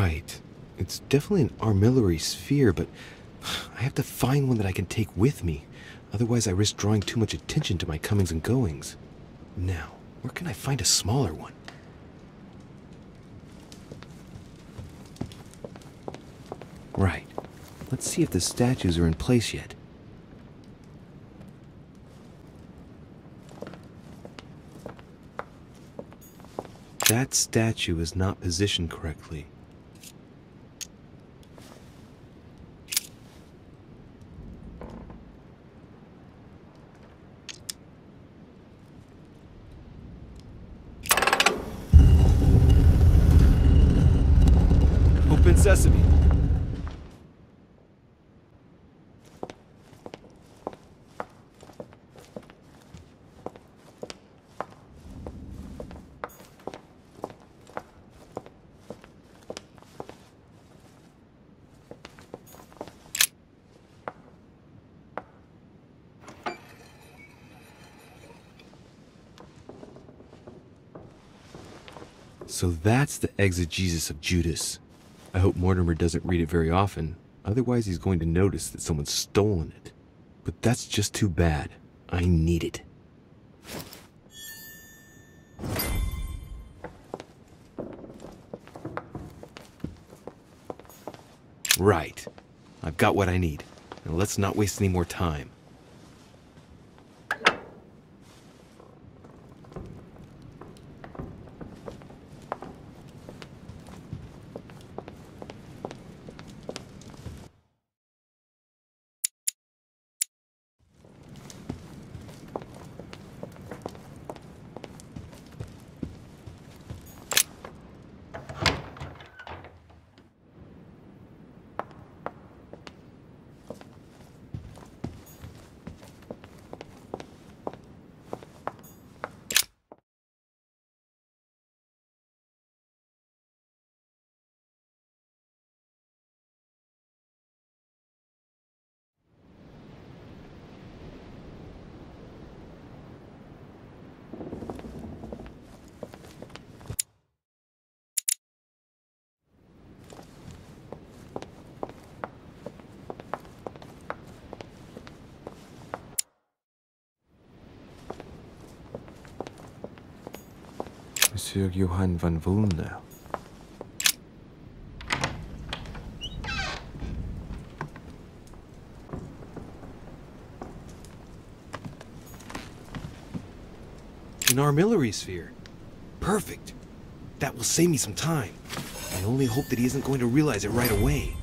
Right. It's definitely an armillary sphere, but I have to find one that I can take with me. Otherwise, I risk drawing too much attention to my comings and goings. Now, where can I find a smaller one? Right. Let's see if the statues are in place yet. That statue is not positioned correctly. Open sesame. So that's the exegesis of Judas. I hope Mortimer doesn't read it very often, otherwise he's going to notice that someone's stolen it. But that's just too bad. I need it. Right. I've got what I need. Now let's not waste any more time. Monsieur Johann van Wollner. An armillary sphere. Perfect. That will save me some time. I only hope that he isn't going to realize it right away.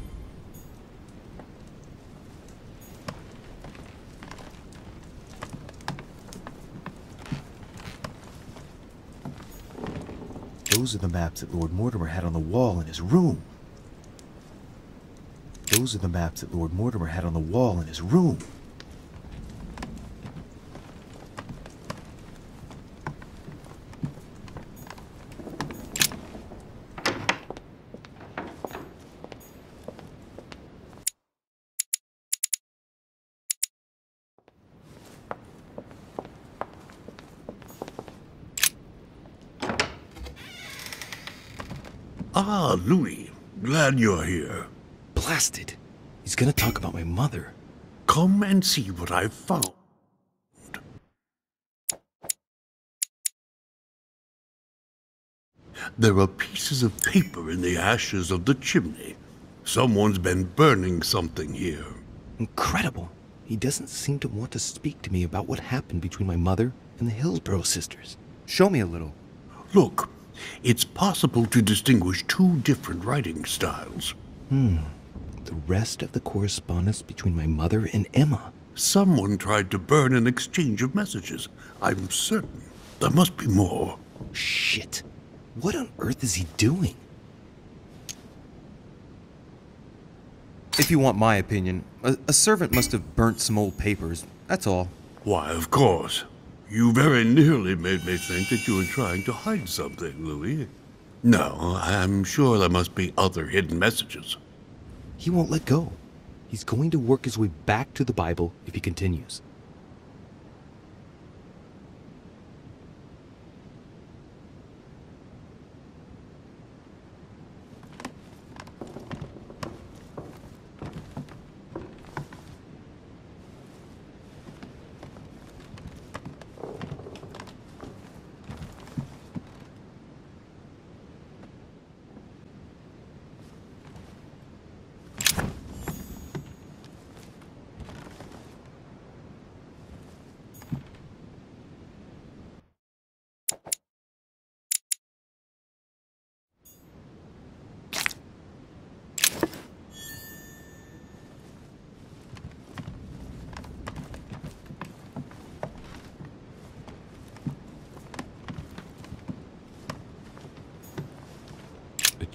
Those are the maps that Lord Mortimer had on the wall in his room. Those are the maps that Lord Mortimer had on the wall in his room. Ah, Louis. Glad you're here. Blasted. He's gonna talk about my mother. Come and see what I've found. There are pieces of paper in the ashes of the chimney. Someone's been burning something here. Incredible. He doesn't seem to want to speak to me about what happened between my mother and the Hillsborough sisters. Show me a little. Look, it's possible to distinguish two different writing styles. The rest of the correspondence between my mother and Emma. Someone tried to burn an exchange of messages. I'm certain. There must be more. Shit. What on earth is he doing? If you want my opinion, a servant must have burnt some old papers. That's all. Why, of course. You very nearly made me think that you were trying to hide something, Louis. No, I'm sure there must be other hidden messages. He won't let go. He's going to work his way back to the Bible if he continues.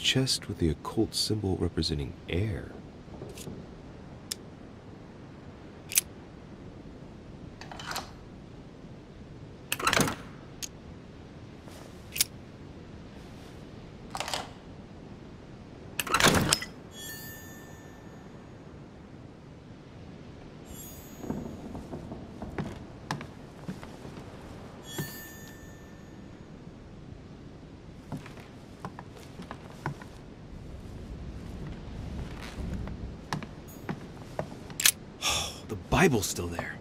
chest with the occult symbol representing air. The Bible's still there.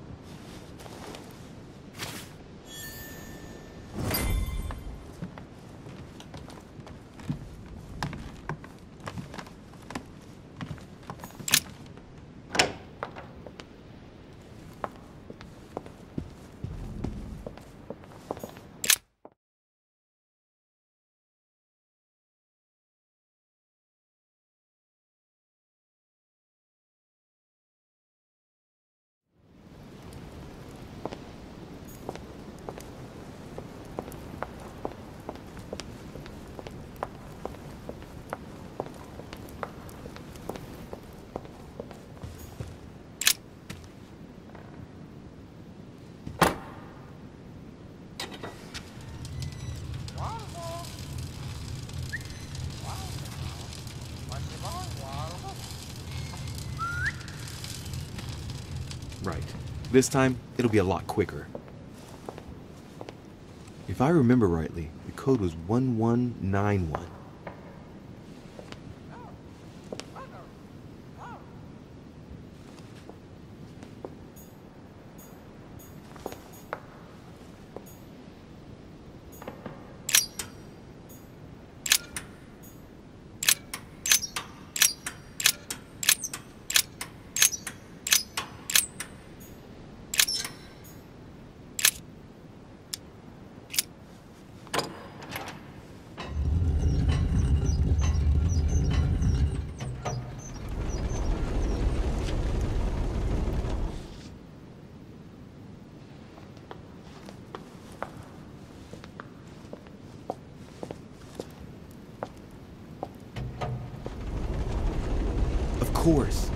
Right. This time, it'll be a lot quicker. If I remember rightly, the code was 1191. Of course.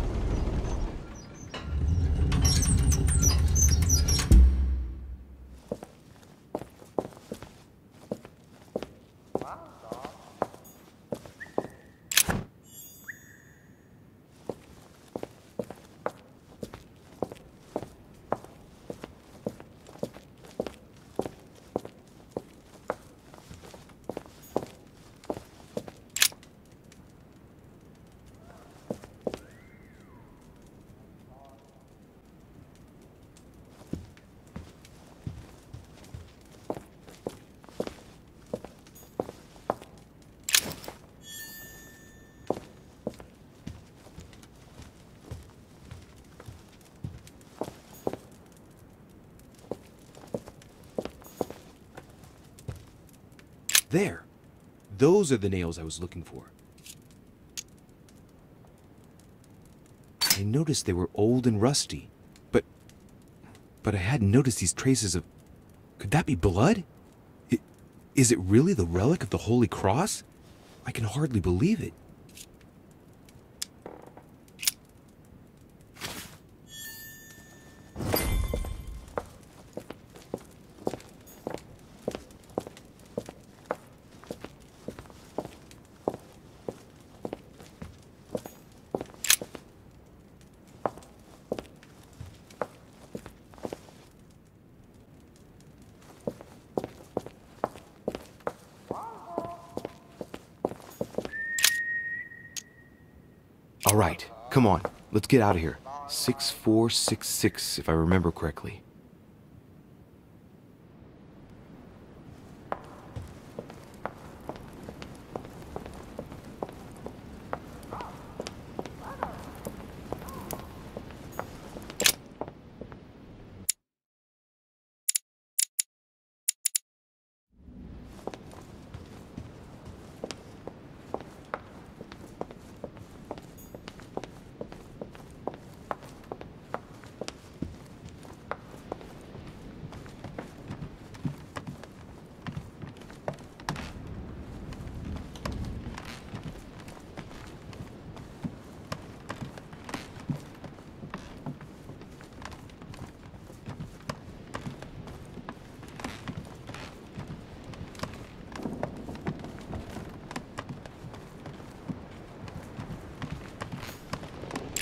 There. Those are the nails I was looking for. I noticed they were old and rusty, but I hadn't noticed these traces of... Could that be blood? Is it really the relic of the Holy Cross? I can hardly believe it. All right, come on, let's get out of here. 6466, if I remember correctly.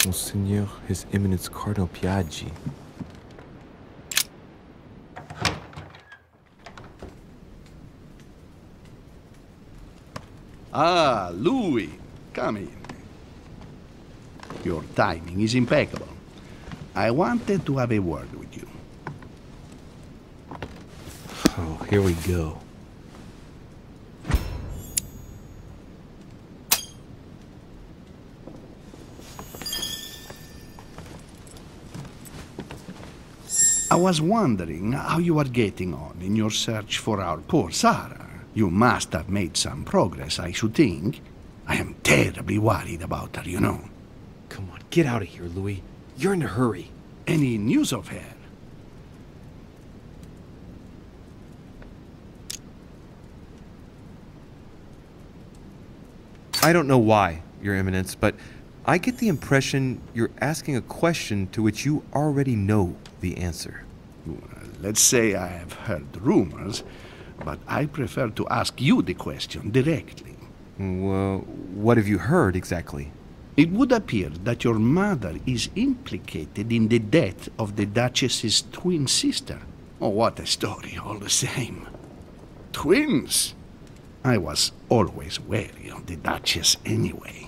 Monseigneur, His Eminence Cardinal Piaggi. Ah, Louis, come in. Your timing is impeccable. I wanted to have a word with you. Oh, here we go. I was wondering how you are getting on in your search for our poor Sarah. You must have made some progress, I should think. I am terribly worried about her, you know. Come on, get out of here, Louis. You're in a hurry. Any news of her? I don't know why, Your Eminence, but I get the impression you're asking a question to which you already know the answer. Well, let's say I have heard rumors, but I prefer to ask you the question directly. Well, what have you heard exactly? It would appear that your mother is implicated in the death of the Duchess's twin sister. Oh, what a story, all the same. Twins? I was always wary of the Duchess anyway.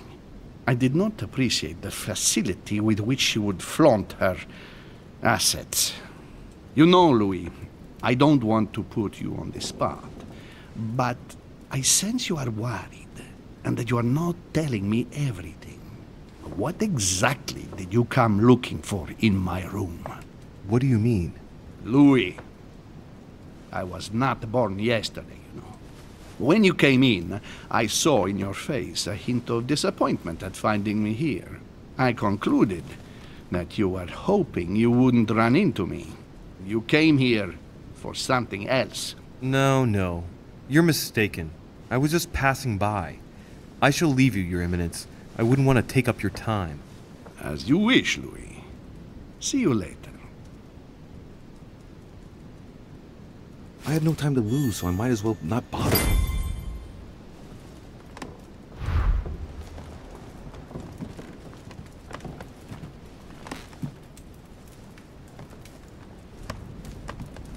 I did not appreciate the facility with which she would flaunt her assets. You know, Louis, I don't want to put you on the spot, but I sense you are worried and that you are not telling me everything. What exactly did you come looking for in my room? What do you mean? Louis, I was not born yesterday, you know. When you came in, I saw in your face a hint of disappointment at finding me here. I concluded that you were hoping you wouldn't run into me. You came here for something else. No. You're mistaken. I was just passing by. I shall leave you, Your Eminence. I wouldn't want to take up your time. As you wish, Louis. See you later. I had no time to lose, so I might as well not bother.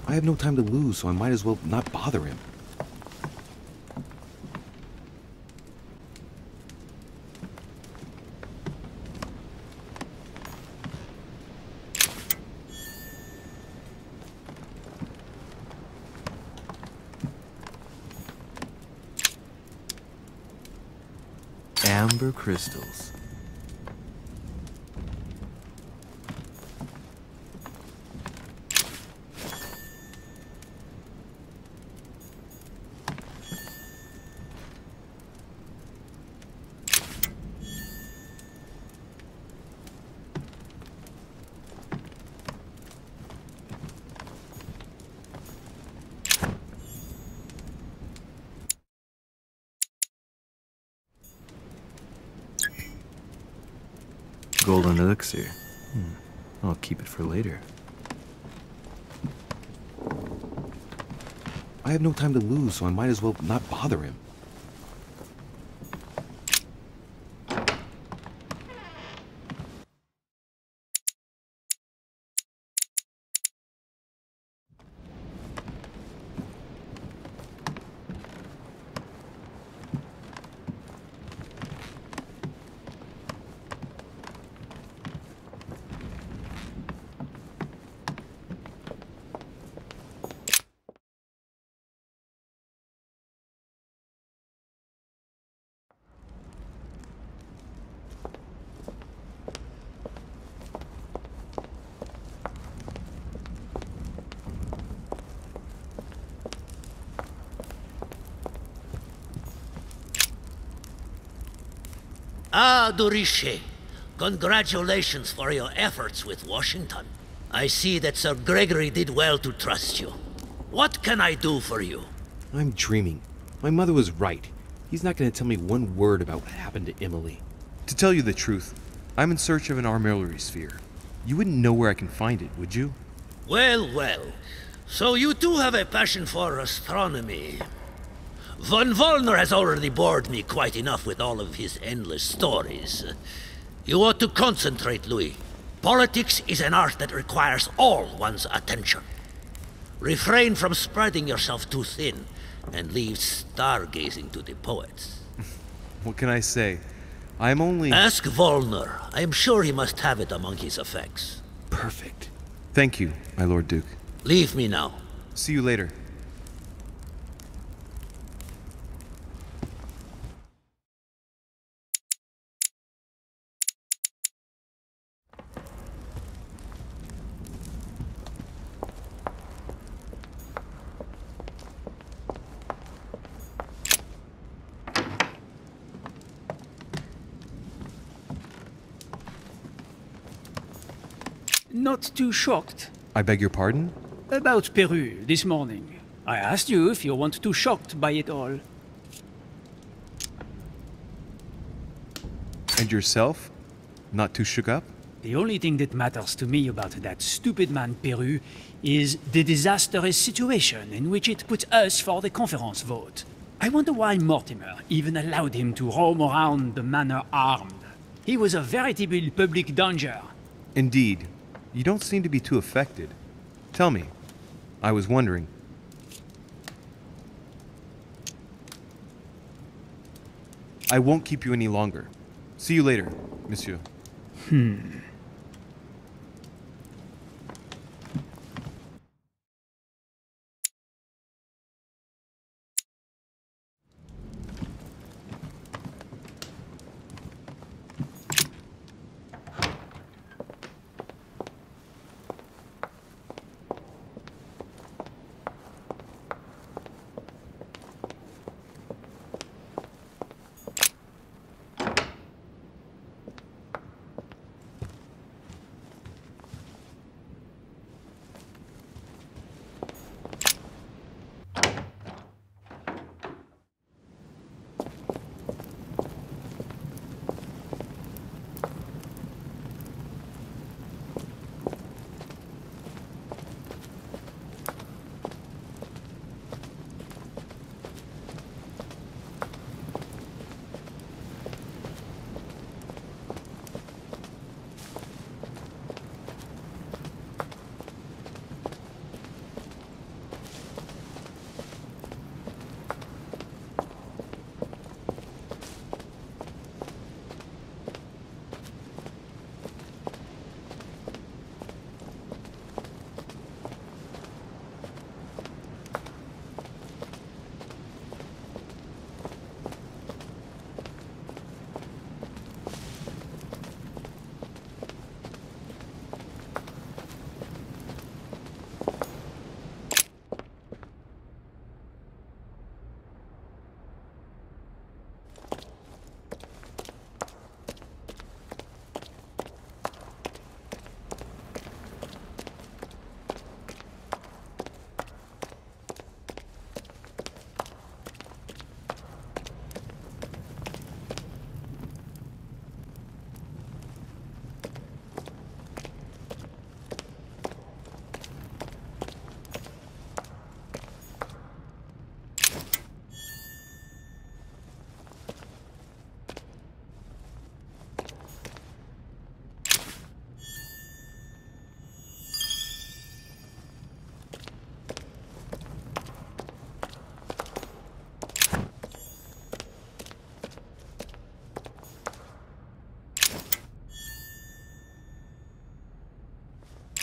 I have no time to lose, so I might as well not bother him. Amber crystals. Golden Elixir. I'll keep it for later. I have no time to lose, so I might as well not bother him. Ah, Durishe, congratulations for your efforts with Washington. I see that Sir Gregory did well to trust you. What can I do for you? I'm dreaming. My mother was right. He's not going to tell me one word about what happened to Emily. To tell you the truth, I'm in search of an armillary sphere. You wouldn't know where I can find it, would you? Well. So you too have a passion for astronomy. Von Wollner has already bored me quite enough with all of his endless stories. You ought to concentrate, Louis. Politics is an art that requires all one's attention. Refrain from spreading yourself too thin, and leave stargazing to the poets. What can I say? I'm only... Ask Wollner. I am sure he must have it among his effects. Perfect. Thank you, my Lord Duke. Leave me now. See you later. Not too shocked. I beg your pardon? About Peru this morning. I asked you if you weren't too shocked by it all. And yourself? Not too shook up? The only thing that matters to me about that stupid man Peru is the disastrous situation in which it put us for the conference vote. I wonder why Mortimer even allowed him to roam around the manor armed. He was a veritable public danger. Indeed. You don't seem to be too affected. Tell me. I was wondering. I won't keep you any longer. See you later, monsieur.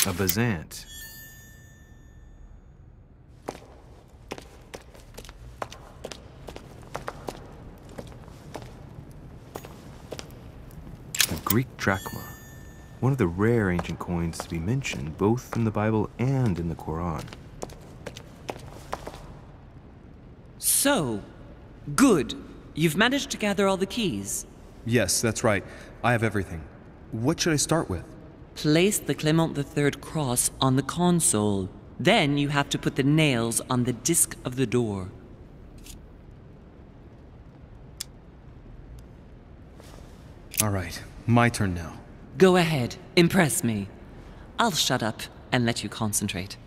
A bazant. A Greek drachma. One of the rare ancient coins to be mentioned both in the Bible and in the Quran. So, good. You've managed to gather all the keys. Yes, that's right. I have everything. What should I start with? Place the Clement III cross on the console. Then you have to put the nails on the disc of the door. All right, my turn now. Go ahead, impress me. I'll shut up and let you concentrate.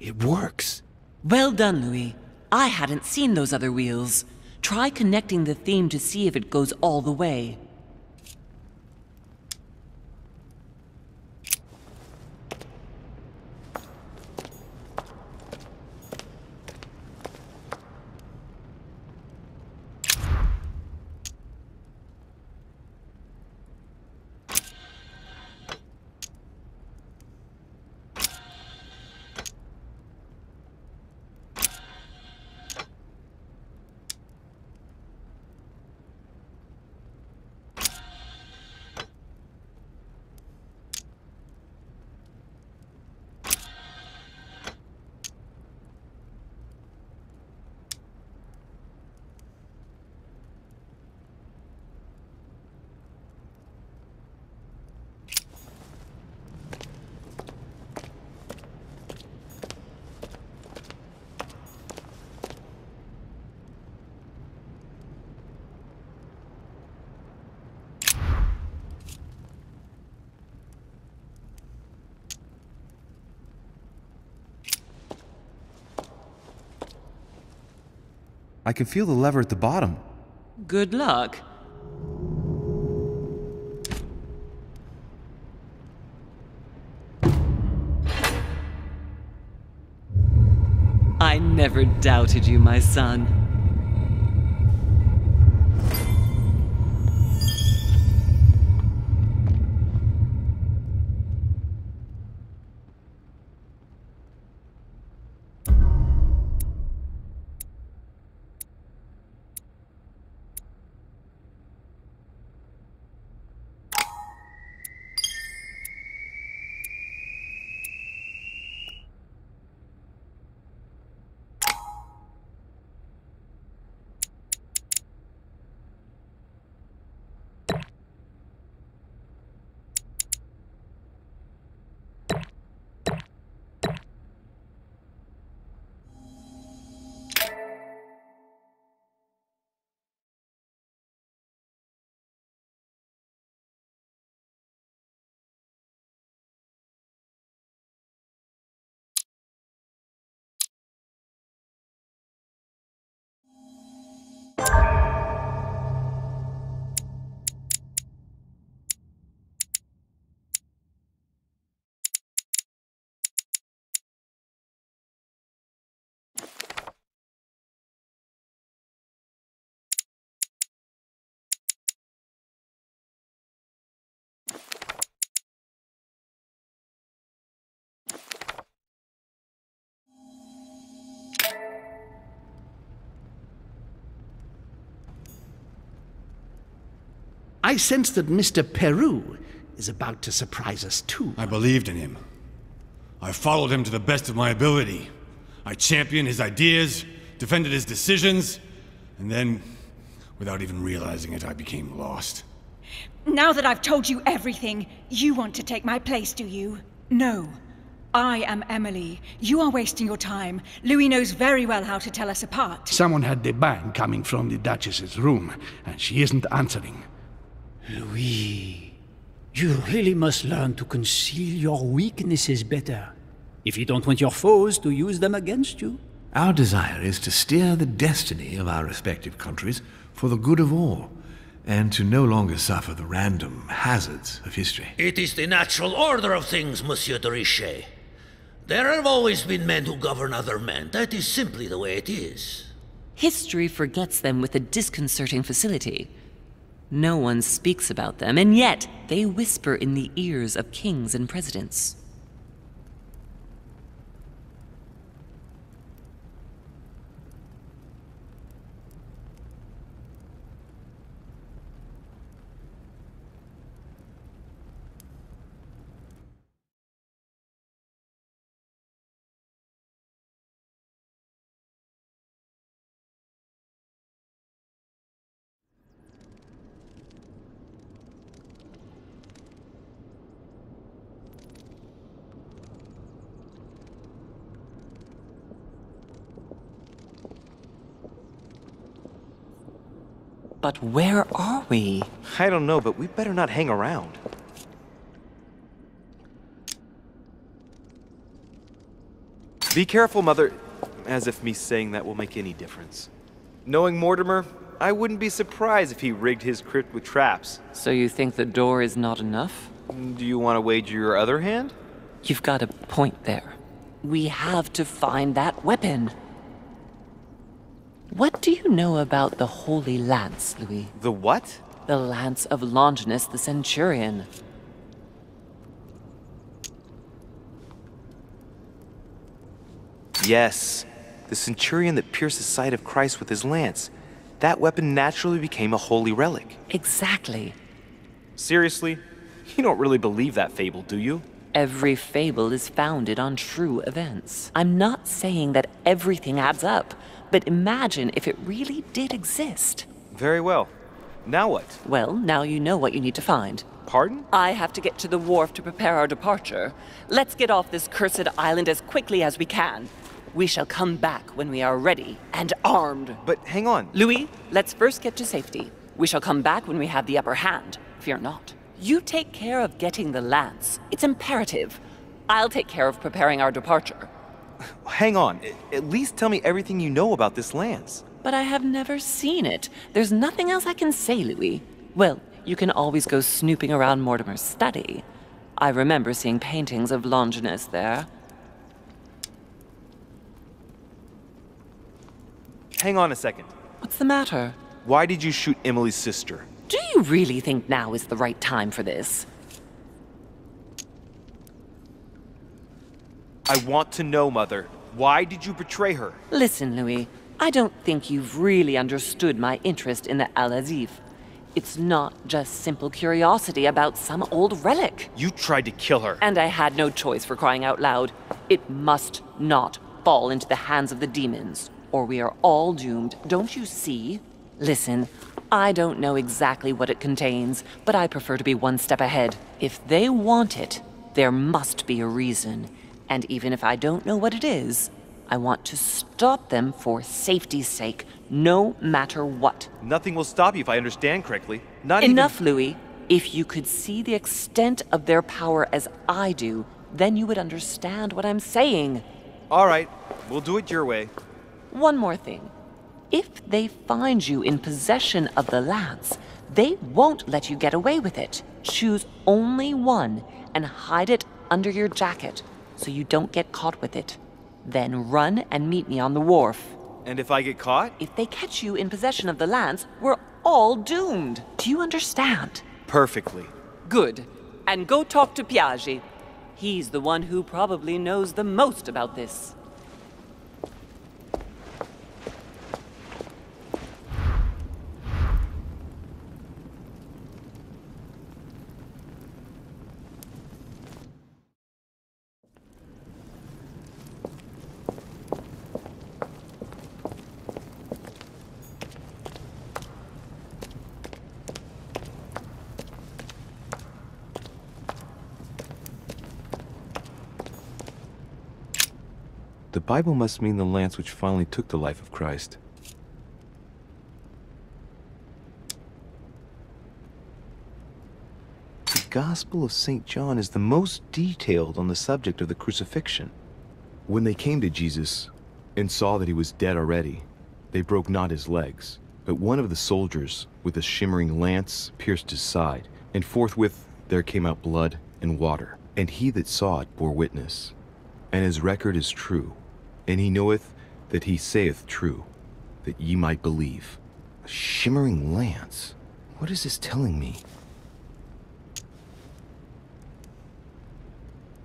It works. Well done, Louis. I hadn't seen those other wheels. Try connecting the theme to see if it goes all the way. I can feel the lever at the bottom. Good luck. I never doubted you, my son. I sense that Mr. Peru is about to surprise us too. I believed in him. I followed him to the best of my ability. I championed his ideas, defended his decisions, and then, without even realizing it, I became lost. Now that I've told you everything, you want to take my place, do you? No. I am Emily. You are wasting your time. Louis knows very well how to tell us apart. Someone had the bang coming from the Duchess's room, and she isn't answering. Louis, you really must learn to conceal your weaknesses better, if you don't want your foes to use them against you. Our desire is to steer the destiny of our respective countries for the good of all, and to no longer suffer the random hazards of history. It is the natural order of things, Monsieur de Richet. There have always been men who govern other men. That is simply the way it is. History forgets them with a disconcerting facility. No one speaks about them, and yet they whisper in the ears of kings and presidents. But where are we? I don't know, but we better not hang around. Be careful, Mother. As if me saying that will make any difference. Knowing Mortimer, I wouldn't be surprised if he rigged his crypt with traps. So you think the door is not enough? Do you want to wager your other hand? You've got a point there. We have to find that weapon. What do you know about the Holy Lance, Louis? The what? The Lance of Longinus the Centurion. Yes, the centurion that pierced the side of Christ with his lance. That weapon naturally became a holy relic. Exactly. Seriously? You don't really believe that fable, do you? Every fable is founded on true events. I'm not saying that everything adds up, but imagine if it really did exist. Very well. Now what? Well, now you know what you need to find. Pardon? I have to get to the wharf to prepare our departure. Let's get off this cursed island as quickly as we can. We shall come back when we are ready and armed. But hang on. Louis, let's first get to safety. We shall come back when we have the upper hand. Fear not. You take care of getting the lance. It's imperative. I'll take care of preparing our departure. Hang on. At least tell me everything you know about this lance. But I have never seen it. There's nothing else I can say, Louis. Well, you can always go snooping around Mortimer's study. I remember seeing paintings of Longinus there. Hang on a second. What's the matter? Why did you shoot Emily's sister? Do you really think now is the right time for this? I want to know, Mother. Why did you betray her? Listen, Louis. I don't think you've really understood my interest in the Al-Azif. It's not just simple curiosity about some old relic. You tried to kill her. And I had no choice, for crying out loud. It must not fall into the hands of the demons, or we are all doomed, don't you see? Listen, I don't know exactly what it contains, but I prefer to be one step ahead. If they want it, there must be a reason. And even if I don't know what it is, I want to stop them for safety's sake, no matter what. Nothing will stop you if I understand correctly. Enough, Louis. If you could see the extent of their power as I do, then you would understand what I'm saying. All right, we'll do it your way. One more thing. If they find you in possession of the lance, they won't let you get away with it. Choose only one and hide it under your jacket so you don't get caught with it. Then run and meet me on the wharf. And if I get caught? If they catch you in possession of the lance, we're all doomed. Do you understand? Perfectly. Good. And go talk to Pegue. He's the one who probably knows the most about this. The Bible must mean the lance which finally took the life of Christ. The Gospel of St. John is the most detailed on the subject of the crucifixion. When they came to Jesus and saw that he was dead already, they broke not his legs, but one of the soldiers with a shimmering lance pierced his side, and forthwith there came out blood and water. And he that saw it bore witness, and his record is true. And he knoweth that he saith true, that ye might believe. A shimmering lance? What is this telling me?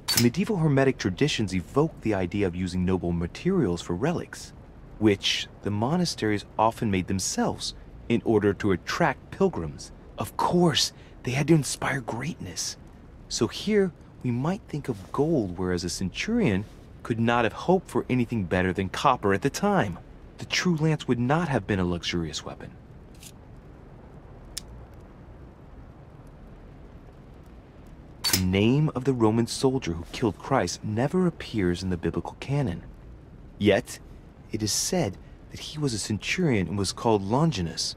The medieval Hermetic traditions evoke the idea of using noble materials for relics, which the monasteries often made themselves in order to attract pilgrims. Of course, they had to inspire greatness. So here, we might think of gold, whereas a centurion could not have hoped for anything better than copper at the time. The true lance would not have been a luxurious weapon. The name of the Roman soldier who killed Christ never appears in the biblical canon. Yet, it is said that he was a centurion and was called Longinus.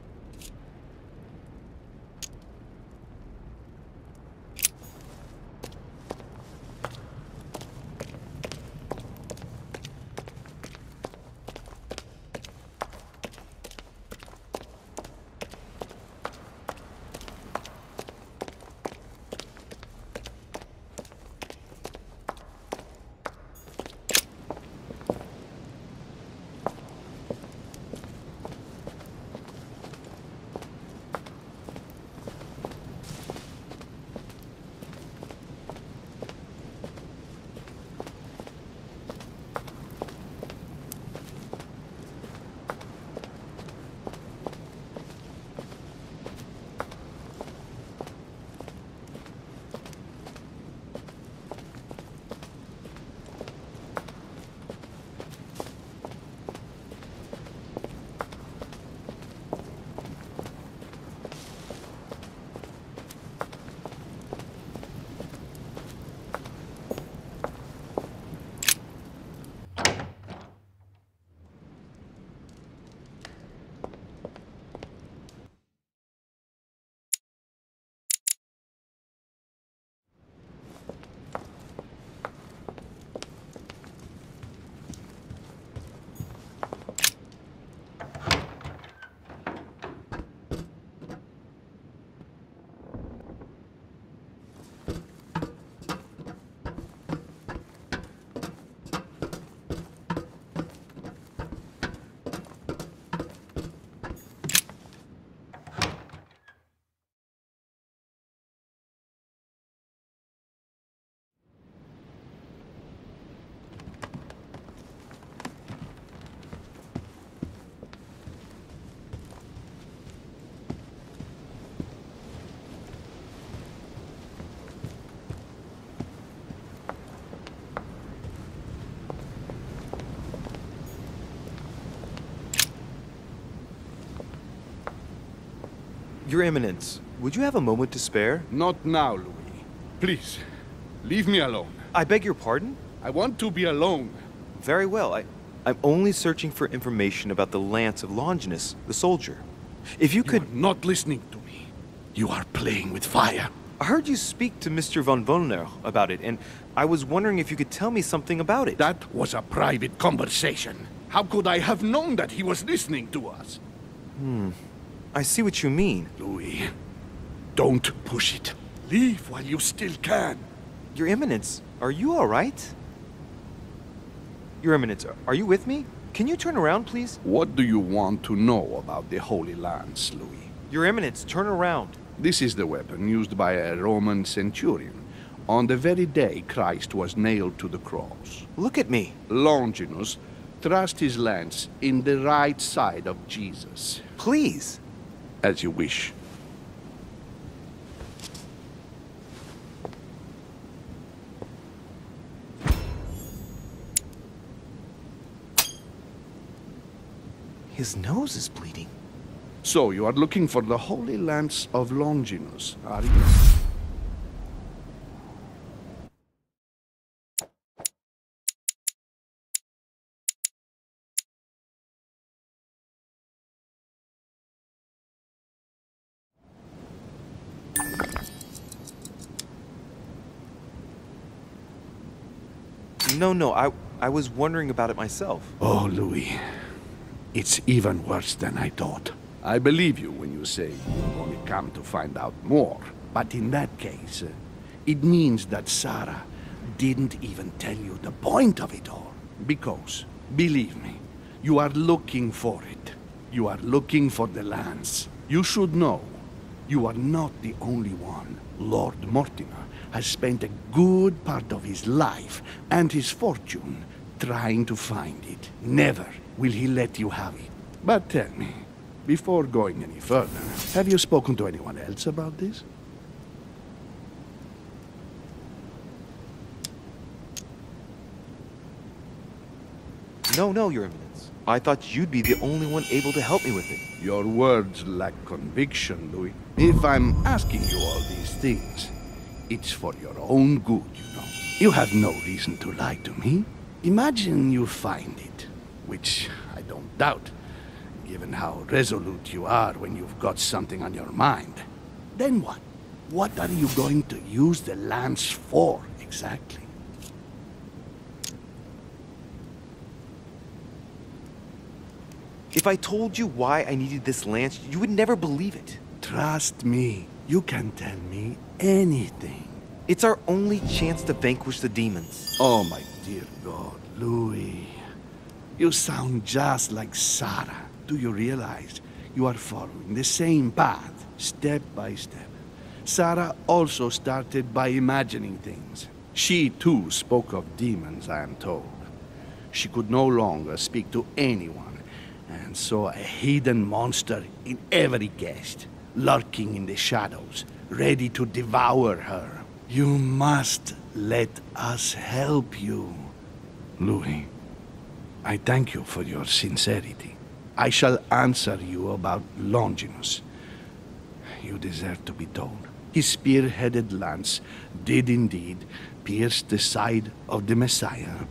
Your Eminence, would you have a moment to spare? Not now, Louis. Please, leave me alone. I beg your pardon? I want to be alone. Very well. I'm only searching for information about the lance of Longinus, the soldier. If you could... You are not listening to me. You are playing with fire. I heard you speak to Mr. von Wollner about it, and I was wondering if you could tell me something about it. That was a private conversation. How could I have known that he was listening to us? I see what you mean. Louis, don't push it. Leave while you still can. Your Eminence, are you all right? Your Eminence, are you with me? Can you turn around, please? What do you want to know about the Holy Lance, Louis? Your Eminence, turn around. This is the weapon used by a Roman centurion on the very day Christ was nailed to the cross. Look at me. Longinus thrust his lance in the right side of Jesus. Please. As you wish. His nose is bleeding. So you are looking for the Holy Lance of Longinus, are you? No, I was wondering about it myself. Oh, Louis. It's even worse than I thought. I believe you when you say you've only come to find out more. But in that case, it means that Sarah didn't even tell you the point of it all. Because, believe me, you are looking for it. You are looking for the lance. You should know, you are not the only one. Lord Mortimer has spent a good part of his life and his fortune trying to find it. Never will he let you have it. But tell me, before going any further, have you spoken to anyone else about this? No, Your Eminence. I thought you'd be the only one able to help me with it. Your words lack conviction, Louis. If I'm asking you all these things, it's for your own good, you know. You have no reason to lie to me. Imagine you find it, which I don't doubt, given how resolute you are when you've got something on your mind. Then what? What are you going to use the lance for, exactly? If I told you why I needed this lance, you would never believe it. Trust me, you can tell me anything. It's our only chance to vanquish the demons. Oh, my dear God, Louis. You sound just like Sarah. Do you realize you are following the same path, step by step? Sarah also started by imagining things. She, too, spoke of demons, I am told. She could no longer speak to anyone, and saw a hidden monster in every guest, lurking in the shadows, ready to devour her. You must let us help you. Louis, I thank you for your sincerity. I shall answer you about Longinus. You deserve to be told. His spear-headed lance did indeed pierce the side of the Messiah.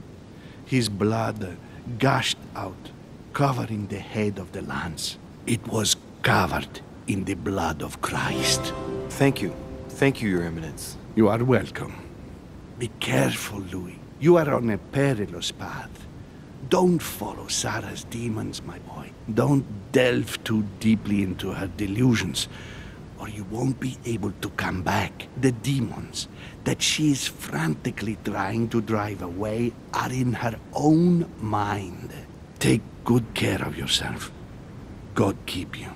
His blood gushed out, covering the head of the lance. It was covered in the blood of Christ. Thank you. Thank you, Your Eminence. You are welcome. Be careful, Louis. You are on a perilous path. Don't follow Sarah's demons, my boy. Don't delve too deeply into her delusions, or you won't be able to come back. The demons that she is frantically trying to drive away are in her own mind. Take good care of yourself. God keep you.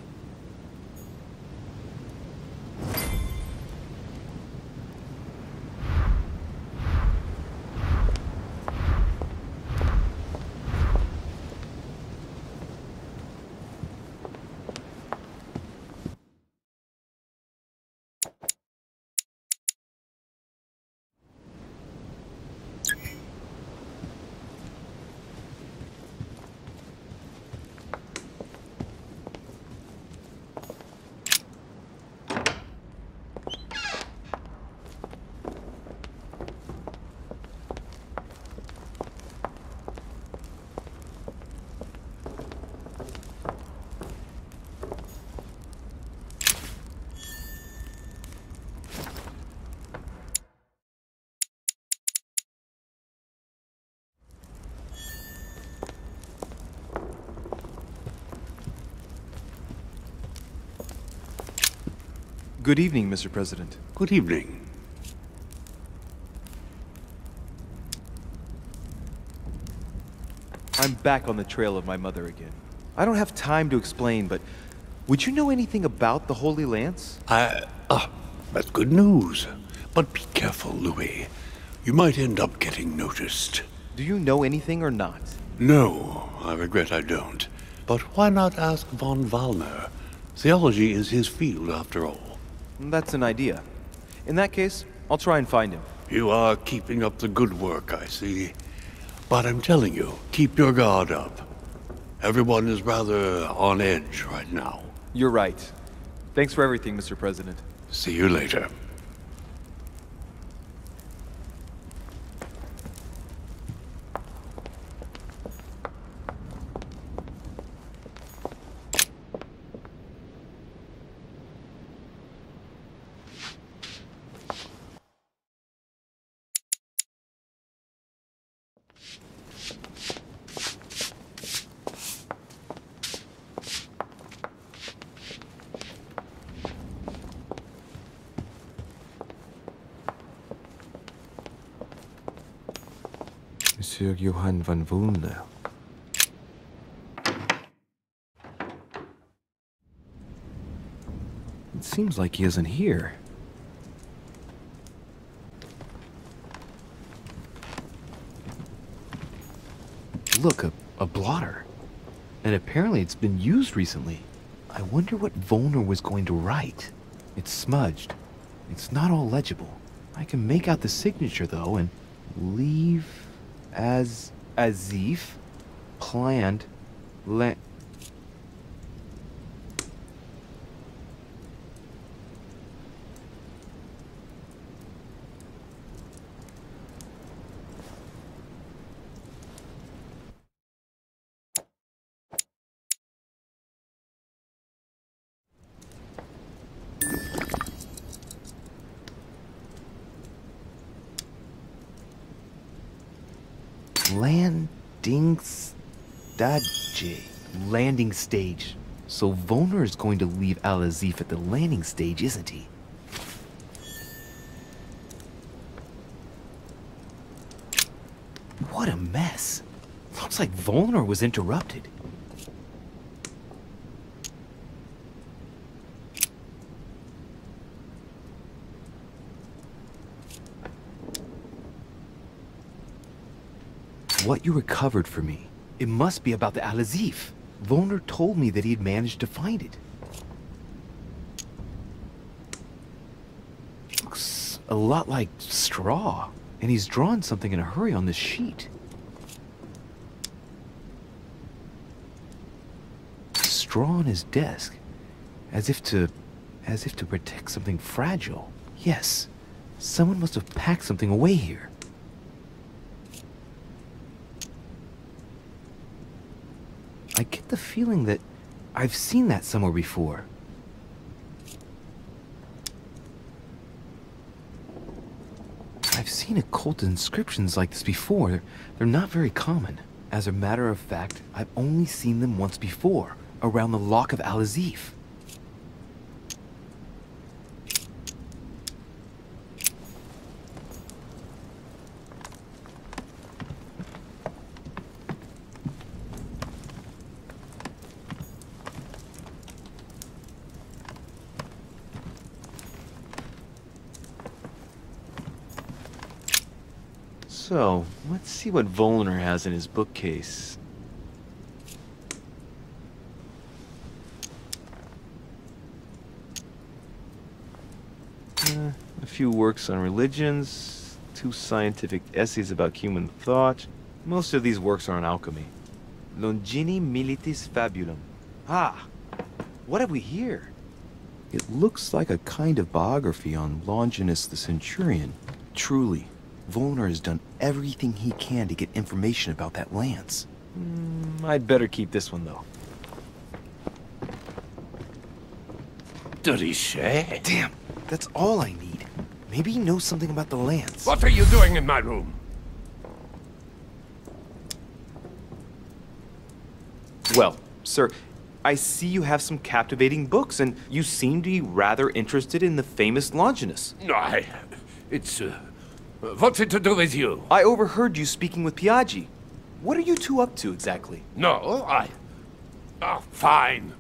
Good evening, Mr. President. Good evening. I'm back on the trail of my mother again. I don't have time to explain, but would you know anything about the Holy Lance? That's good news. But be careful, Louis. You might end up getting noticed. Do you know anything or not? No, I regret I don't. But why not ask von Wollner? Theology is his field, after all. That's an idea. In that case, I'll try and find him. You are keeping up the good work, I see. But I'm telling you, keep your guard up. Everyone is rather on edge right now. You're right. Thanks for everything, Mr. President. See you later. Monsieur Johann von Wollner. It seems like he isn't here. Look, a blotter. And apparently it's been used recently. I wonder what Wollner was going to write. It's smudged. It's not all legible. I can make out the signature, though, and leave as if planned landing stage. So Wollner is going to leave Al-Azif at the landing stage, isn't he? What a mess. Looks like Wollner was interrupted. What you recovered for me. It must be about the Al-Azif. Wollner told me that he had managed to find it. Looks a lot like straw, and he's drawn something in a hurry on this sheet. Straw on his desk, as if to protect something fragile. Yes, someone must have packed something away here. I get the feeling that I've seen that somewhere before. I've seen occult inscriptions like this before. They're not very common. As a matter of fact, I've only seen them once before, around the Lock of Al-Azif. So, let's see what Wollner has in his bookcase. A few works on religions, 2 scientific essays about human thought. Most of these works are on alchemy. Longini Militis Fabulum. Ah! What have we here? It looks like a kind of biography on Longinus the Centurion. Truly, Wollner has done everything he can to get information about that lance. I'd better keep this one, though. Did he say? Damn, that's all I need. Maybe he knows something about the lance. What are you doing in my room? Well, sir, I see you have some captivating books, and you seem to be rather interested in the famous Longinus. No, it's... what's it to do with you? I overheard you speaking with Pegue. What are you two up to exactly? No, Oh, fine.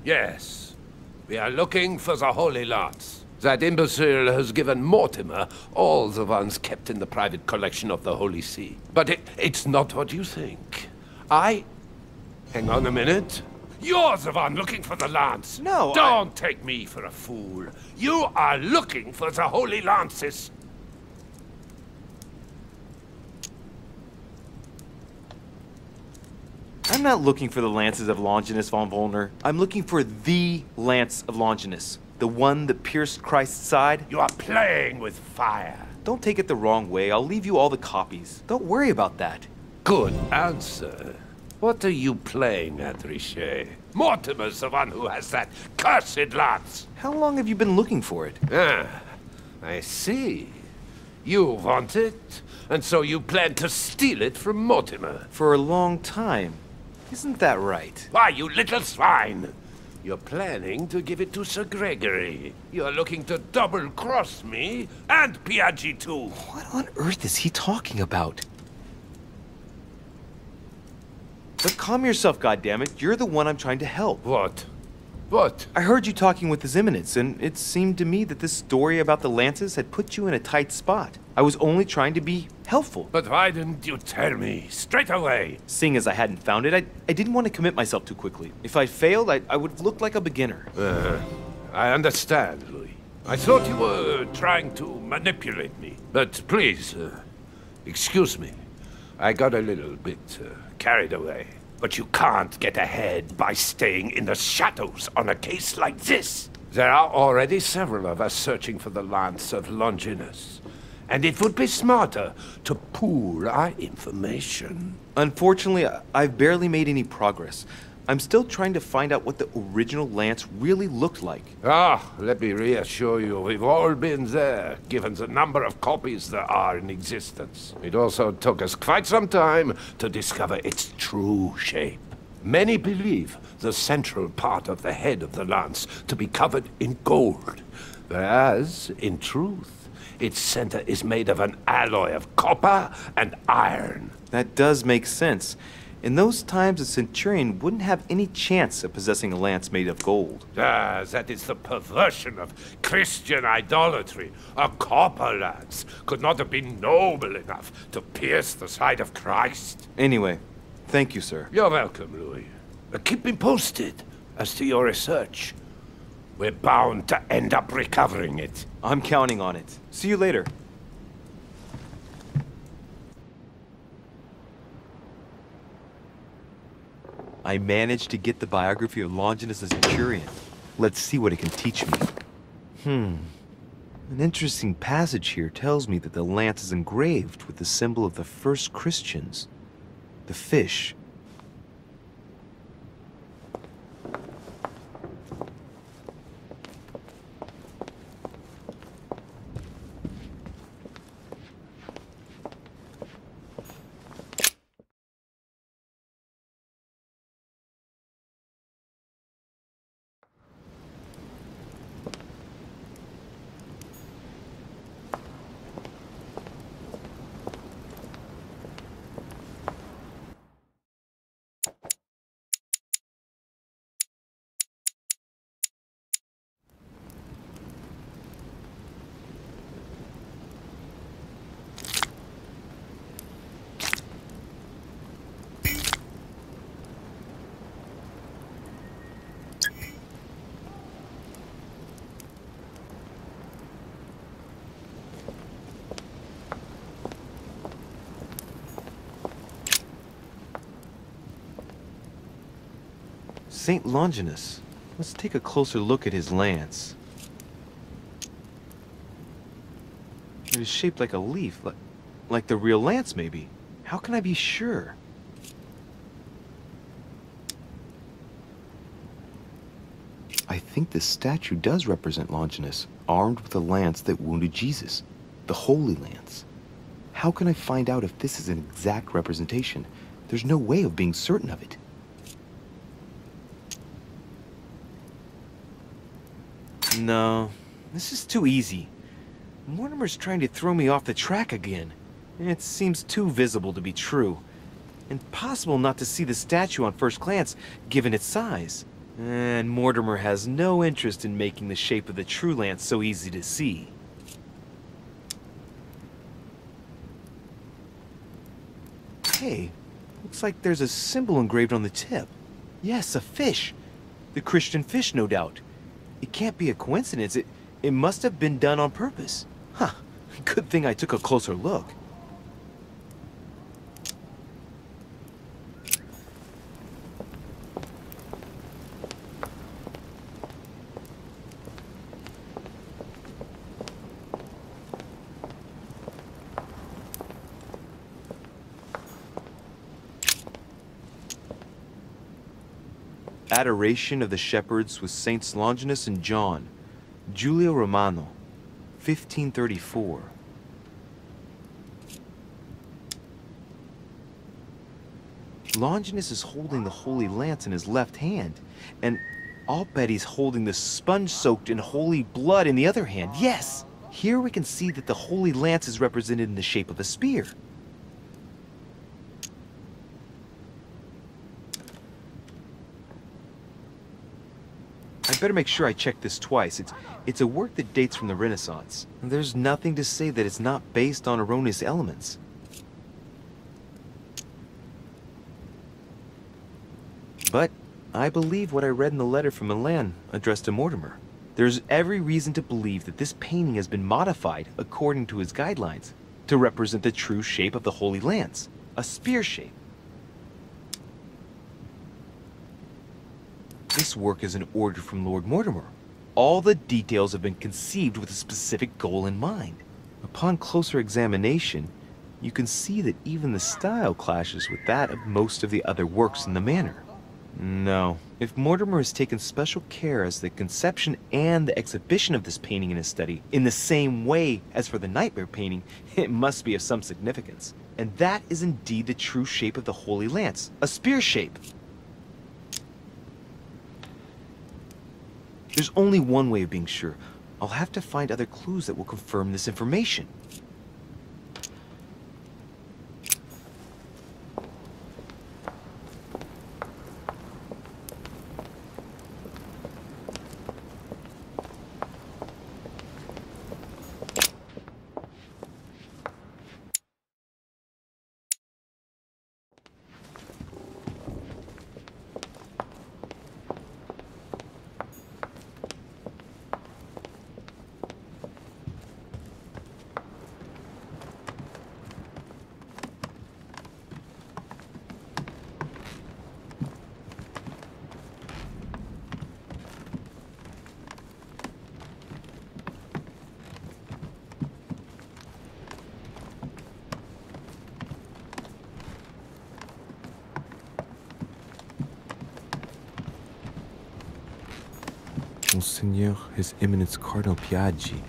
Yes. We are looking for the Holy Lance. That imbecile has given Mortimer all the ones kept in the private collection of the Holy See. But it's not what you think. Hang on a minute. You're the one looking for the lance. No, Don't take me for a fool. You are looking for the Holy Lances. I'm not looking for the lances of Longinus von Wollner. I'm looking for the lance of Longinus. The one that pierced Christ's side. You are playing with fire. Don't take it the wrong way. I'll leave you all the copies. Don't worry about that. Good answer. What are you playing at, Richet? Mortimer's the one who has that cursed lance. How long have you been looking for it? I see. You want it, and so you plan to steal it from Mortimer. For a long time. Isn't that right? Why, you little swine! You're planning to give it to Sir Gregory. You're looking to double-cross me, and Pegue too. What on earth is he talking about? But calm yourself, goddammit. You're the one I'm trying to help. What? What? I heard you talking with His Eminence, and it seemed to me that this story about the lances had put you in a tight spot. I was only trying to be helpful. But why didn't you tell me straight away? Seeing as I hadn't found it, I didn't want to commit myself too quickly. If I failed, I would look like a beginner. I understand, Louis. I thought you were trying to manipulate me. But please, excuse me. I got a little bit carried away. But you can't get ahead by staying in the shadows on a case like this. There are already several of us searching for the lance of Longinus. And it would be smarter to pool our information. Unfortunately, I've barely made any progress. I'm still trying to find out what the original lance really looked like. Let me reassure you, we've all been there, given the number of copies there are in existence. It also took us quite some time to discover its true shape. Many believe the central part of the head of the lance to be covered in gold, whereas, in truth, its center is made of an alloy of copper and iron. That does make sense. In those times, a centurion wouldn't have any chance of possessing a lance made of gold. That is the perversion of Christian idolatry. A copper lance could not have been noble enough to pierce the side of Christ. Anyway, thank you, sir. You're welcome, Louis. Keep me posted as to your research. We're bound to end up recovering it. I'm counting on it. See you later. I managed to get the biography of Longinus the Centurion. Let's see what it can teach me. An interesting passage here tells me that the lance is engraved with the symbol of the first Christians, the fish. Saint Longinus. Let's take a closer look at his lance. It is shaped like a leaf, like the real lance, maybe. How can I be sure? I think this statue does represent Longinus, armed with a lance that wounded Jesus, the Holy Lance. How can I find out if this is an exact representation? There's no way of being certain of it. No, this is too easy. Mortimer's trying to throw me off the track again. It seems too visible to be true. Impossible not to see the statue on first glance, given its size. And Mortimer has no interest in making the shape of the true lance so easy to see. Hey, looks like there's a symbol engraved on the tip. Yes, a fish. The Christian fish, no doubt. It can't be a coincidence. It must have been done on purpose. Huh. Good thing I took a closer look. Adoration of the Shepherds with Saints Longinus and John, Giulio Romano, 1534. Longinus is holding the Holy Lance in his left hand, and I'll bet he's holding the sponge soaked in holy blood in the other hand. Yes! Here we can see that the Holy Lance is represented in the shape of a spear. I better make sure I check this twice. It's a work that dates from the Renaissance. There's nothing to say that it's not based on erroneous elements. But I believe what I read in the letter from Milan addressed to Mortimer. There's every reason to believe that this painting has been modified according to his guidelines to represent the true shape of the Holy Lance, a spear shape. This work is an order from Lord Mortimer. All the details have been conceived with a specific goal in mind. Upon closer examination, you can see that even the style clashes with that of most of the other works in the manor. No, if Mortimer has taken special care as the conception and the exhibition of this painting in his study, in the same way as for the nightmare painting, it must be of some significance. And that is indeed the true shape of the Holy Lance, a spear shape. There's only one way of being sure. I'll have to find other clues that will confirm this information. Monseigneur, His Eminence Cardinal Piaggi.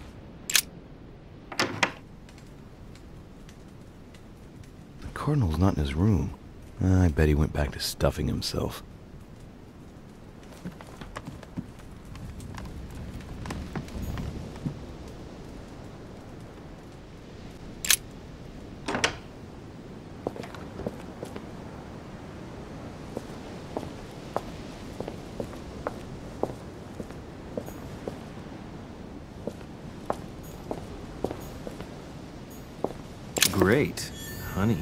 The Cardinal's not in his room. I bet he went back to stuffing himself. Great. Honey.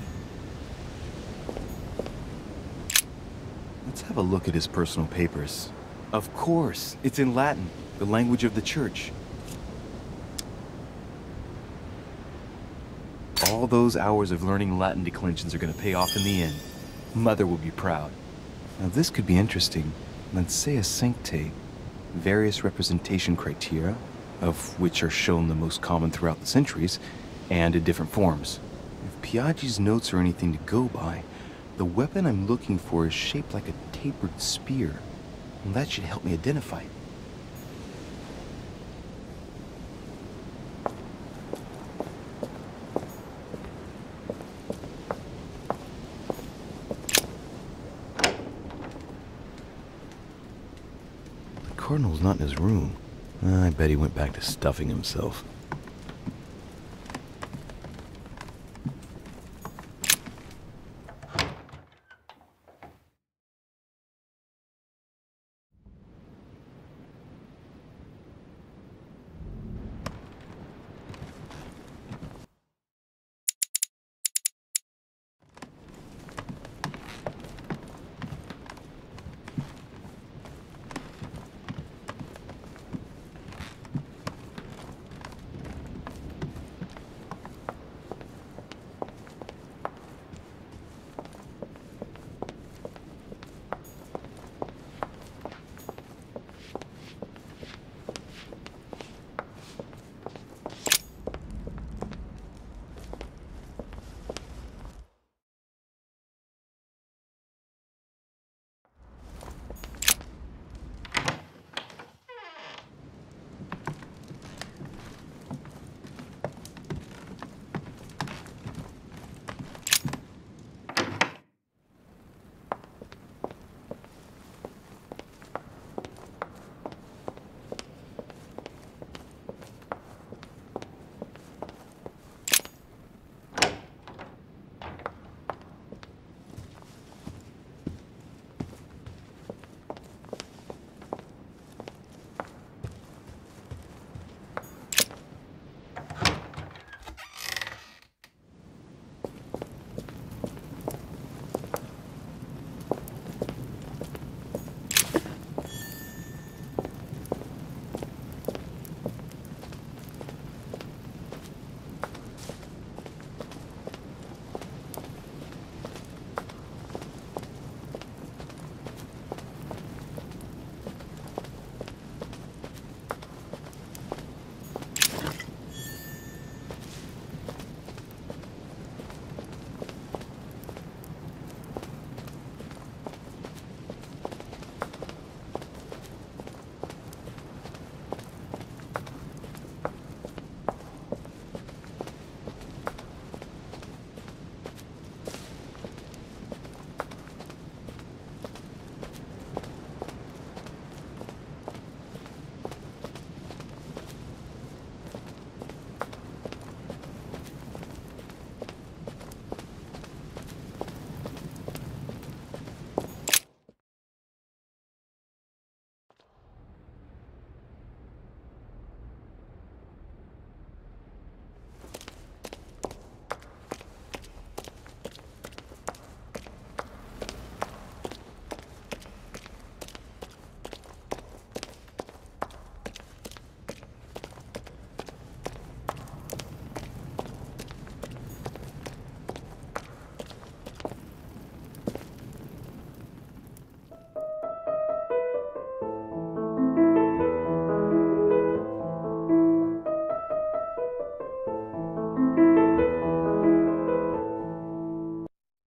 Let's have a look at his personal papers. Of course, it's in Latin, the language of the church. All those hours of learning Latin declensions are going to pay off in the end. Mother will be proud. Now this could be interesting. Let's say a sancte. Various representation criteria, of which are shown the most common throughout the centuries, and in different forms. If Piaggi's notes are anything to go by, the weapon I'm looking for is shaped like a tapered spear. And that should help me identify it. The Cardinal's not in his room. I bet he went back to stuffing himself.